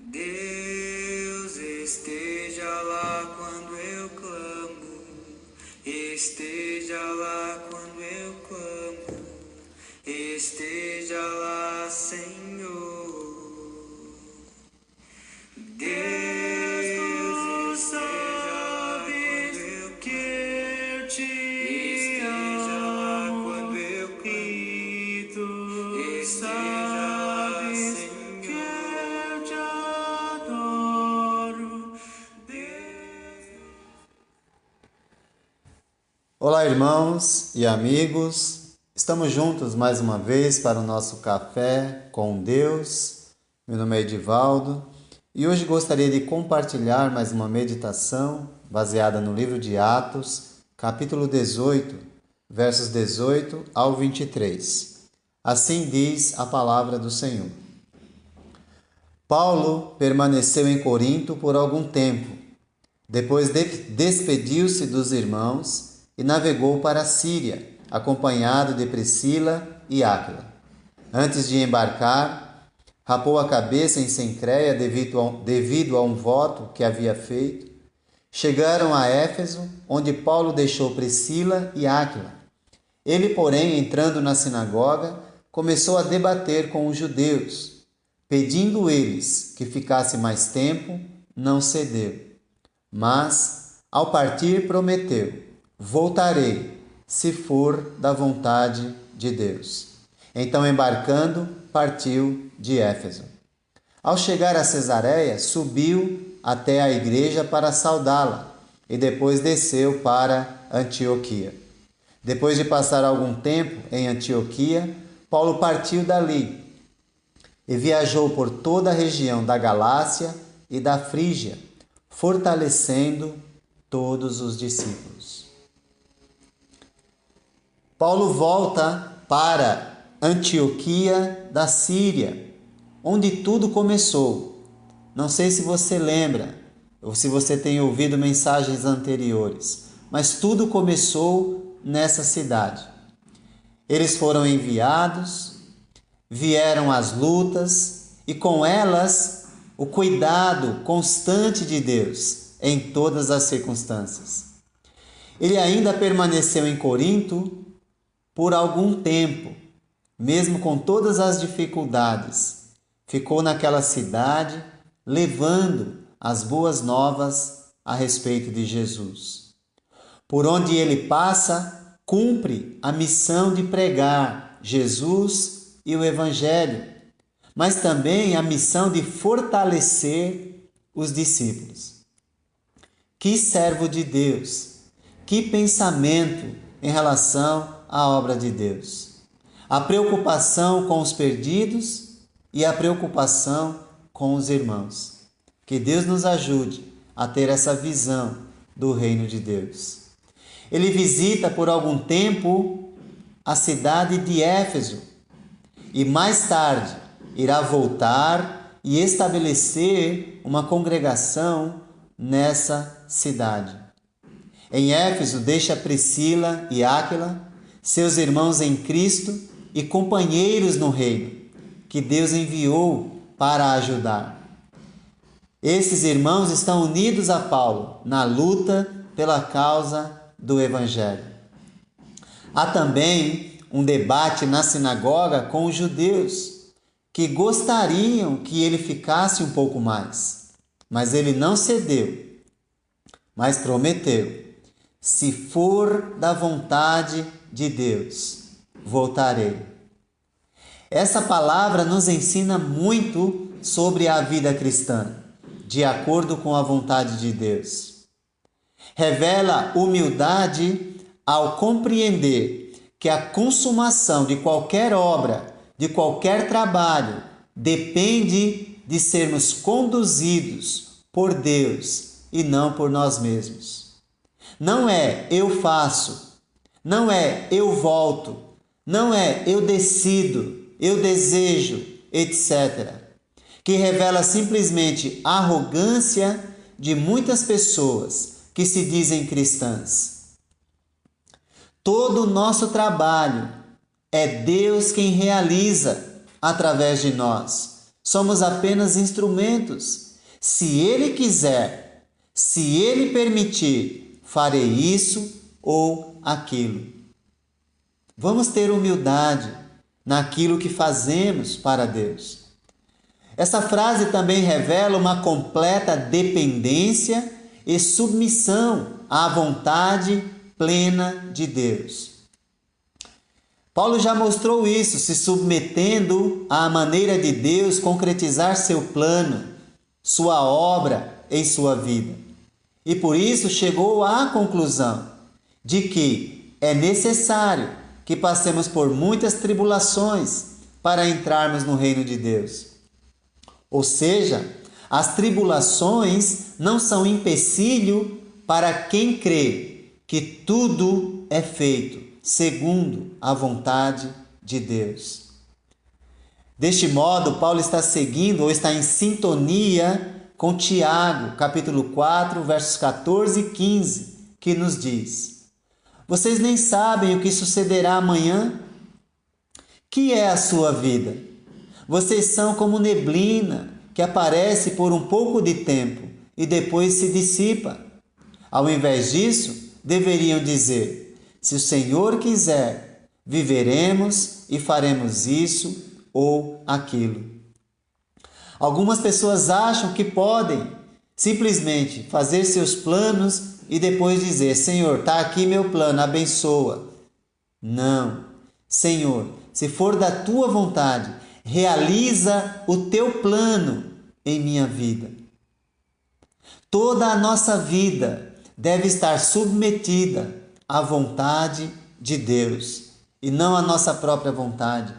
Deus esteja lá quando eu clamo, esteja lá quando eu clamo, esteja lá, Senhor. Deus, sabes que eu te amo, quando eu grito, sabes que eu te adoro. Olá, irmãos e amigos, estamos juntos mais uma vez para o nosso Café com Deus. Meu nome é Edivaldo e hoje gostaria de compartilhar mais uma meditação baseada no livro de Atos, capítulo 18, versos 18 ao 23. Assim diz a palavra do Senhor. Paulo permaneceu em Corinto por algum tempo. Depois despediu-se dos irmãos e navegou para a Síria, acompanhado de Priscila e Áquila. Antes de embarcar, rapou a cabeça em Cencreia devido a um voto que havia feito. Chegaram a Éfeso, onde Paulo deixou Priscila e Áquila. Ele, porém, entrando na sinagoga, começou a debater com os judeus. Pedindo eles que ficasse mais tempo, não cedeu. Mas, ao partir, prometeu: voltarei, se for da vontade de Deus. Então, embarcando, partiu de Éfeso. Ao chegar a Cesareia, subiu até a igreja para saudá-la e depois desceu para Antioquia. Depois de passar algum tempo em Antioquia, Paulo partiu dali e viajou por toda a região da Galácia e da Frígia, fortalecendo todos os discípulos. Paulo volta para Antioquia da Síria, onde tudo começou. Não sei se você lembra, ou se você tem ouvido mensagens anteriores, mas tudo começou nessa cidade. Eles foram enviados, vieram as lutas e com elas o cuidado constante de Deus em todas as circunstâncias. Ele ainda permaneceu em Corinto por algum tempo, mesmo com todas as dificuldades. Ficou naquela cidade levando as boas novas a respeito de Jesus. Por onde ele passa, cumpre a missão de pregar Jesus e o Evangelho, mas também a missão de fortalecer os discípulos. Que servo de Deus! Que pensamento em relação à obra de Deus! A preocupação com os perdidos e a preocupação com os irmãos. Que Deus nos ajude a ter essa visão do reino de Deus. Ele visita por algum tempo a cidade de Éfeso e mais tarde irá voltar e estabelecer uma congregação nessa cidade. Em Éfeso deixa Priscila e Áquila, seus irmãos em Cristo e companheiros no reino, que Deus enviou para ajudar. Esses irmãos estão unidos a Paulo na luta pela causa do Evangelho. Há também um debate na sinagoga com os judeus, que gostariam que ele ficasse um pouco mais. Mas ele não cedeu, mas prometeu: se for da vontade de Deus, voltarei. Essa palavra nos ensina muito sobre a vida cristã, de acordo com a vontade de Deus. Revela humildade ao compreender que a consumação de qualquer obra, de qualquer trabalho, depende de sermos conduzidos por Deus e não por nós mesmos. Não é eu faço, não é eu volto, não é eu decido, eu desejo, etc. Que revela simplesmente a arrogância de muitas pessoas que se dizem cristãs. Todo o nosso trabalho é Deus quem realiza através de nós. Somos apenas instrumentos. Se Ele quiser, se Ele permitir, farei isso ou aquilo. Vamos ter humildade naquilo que fazemos para Deus. Essa frase também revela uma completa dependência e submissão à vontade plena de Deus. Paulo já mostrou isso, se submetendo à maneira de Deus concretizar seu plano, sua obra em sua vida. E por isso chegou à conclusão de que é necessário que passemos por muitas tribulações para entrarmos no reino de Deus. Ou seja, as tribulações não são empecilho para quem crê que tudo é feito segundo a vontade de Deus. Deste modo, Paulo está seguindo ou está em sintonia com Tiago, capítulo 4, versos 14 e 15, que nos diz: vocês nem sabem o que sucederá amanhã? Que é a sua vida? Vocês são como neblina que aparece por um pouco de tempo e depois se dissipa. Ao invés disso, deveriam dizer: se o Senhor quiser, viveremos e faremos isso ou aquilo. Algumas pessoas acham que podem simplesmente fazer seus planos e depois dizer: Senhor, está aqui meu plano, abençoa. Não. Senhor, se for da tua vontade, realiza o teu plano em minha vida. Toda a nossa vida deve estar submetida à vontade de Deus e não à nossa própria vontade.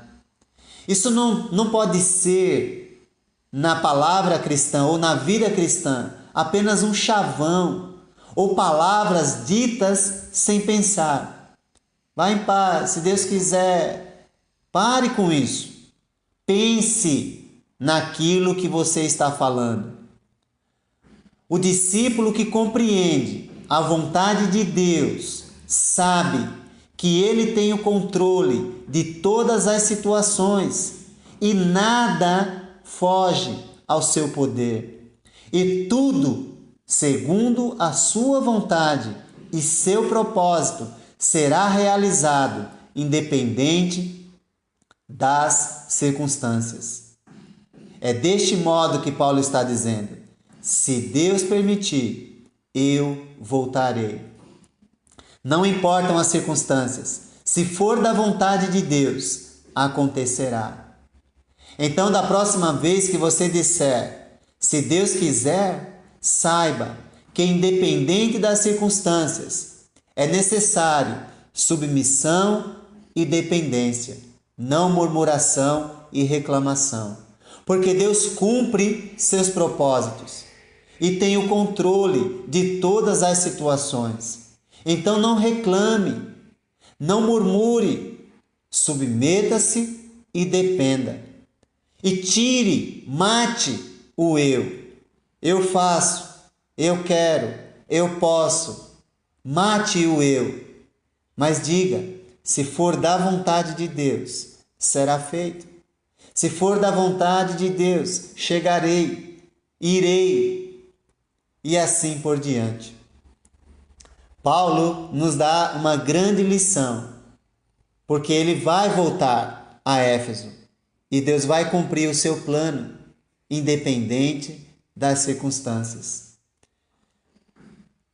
Isso não pode ser, na palavra cristã ou na vida cristã, apenas um chavão ou palavras ditas sem pensar. Vá em paz, se Deus quiser. Pare com isso. Pense naquilo que você está falando. O discípulo que compreende a vontade de Deus sabe que ele tem o controle de todas as situações e nada foge ao seu poder. E tudo, segundo a sua vontade e seu propósito, será realizado, independente das circunstâncias. É deste modo que Paulo está dizendo: se Deus permitir, eu voltarei. Não importam as circunstâncias, se for da vontade de Deus, acontecerá. Então, da próxima vez que você disser, se Deus quiser, saiba que, independente das circunstâncias, é necessário submissão e dependência, não murmuração e reclamação. Porque Deus cumpre seus propósitos e tem o controle de todas as situações. Então não reclame, não murmure, submeta-se e dependa. E tire, mate o eu. Eu faço, eu quero, eu posso. Mate o eu. Mas diga, se for da vontade de Deus, será feito. Se for da vontade de Deus, chegarei, irei, e assim por diante. Paulo nos dá uma grande lição, porque ele vai voltar a Éfeso e Deus vai cumprir o seu plano, independente das circunstâncias.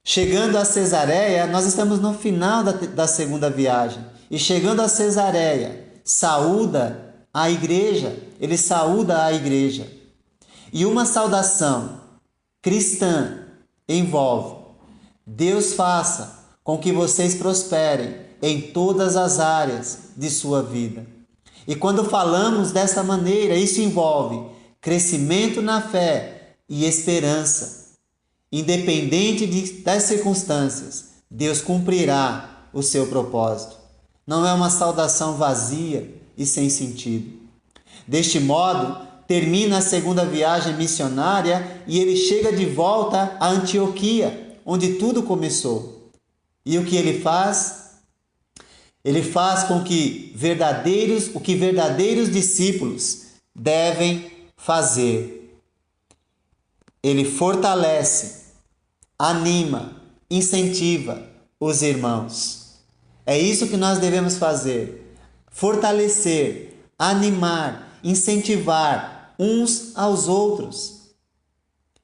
Chegando a Cesareia, nós estamos no final da segunda viagem, e chegando a Cesareia, saúda a igreja, ele saúda a igreja. E uma saudação cristã envolve: Deus faça com que vocês prosperem em todas as áreas de sua vida. E quando falamos dessa maneira, isso envolve crescimento na fé e esperança. Independente das circunstâncias, Deus cumprirá o seu propósito. Não é uma saudação vazia e sem sentido. Deste modo, termina a segunda viagem missionária e ele chega de volta a Antioquia, onde tudo começou. E o que ele faz? Ele faz com que verdadeiros discípulos devem fazer. Ele fortalece, anima, incentiva os irmãos. É isso que nós devemos fazer: fortalecer, animar, incentivar uns aos outros.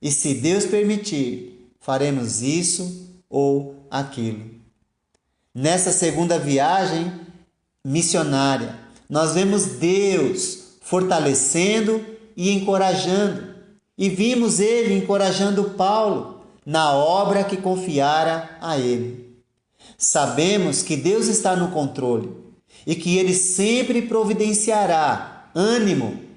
E se Deus permitir, faremos isso ou aquilo. Nessa segunda viagem missionária, nós vemos Deus fortalecendo e encorajando. E vimos ele encorajando Paulo na obra que confiara a ele. Sabemos que Deus está no controle e que ele sempre providenciará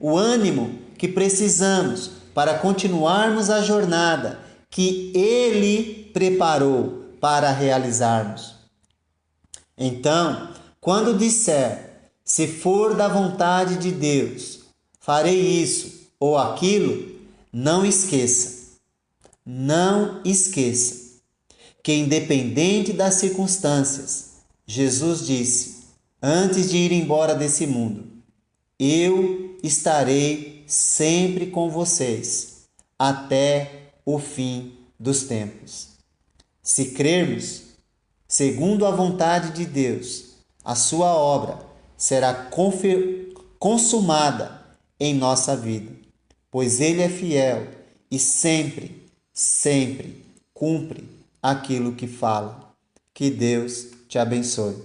o ânimo que precisamos para continuarmos a jornada que ele preparou para realizarmos. Então, quando disser, se for da vontade de Deus, farei isso ou aquilo, não esqueça que independente das circunstâncias, Jesus disse, antes de ir embora desse mundo, eu estarei sempre com vocês, até o fim dos tempos. Se crermos, segundo a vontade de Deus, a sua obra será consumada em nossa vida, pois Ele é fiel e sempre, sempre cumpre aquilo que fala. Que Deus te abençoe.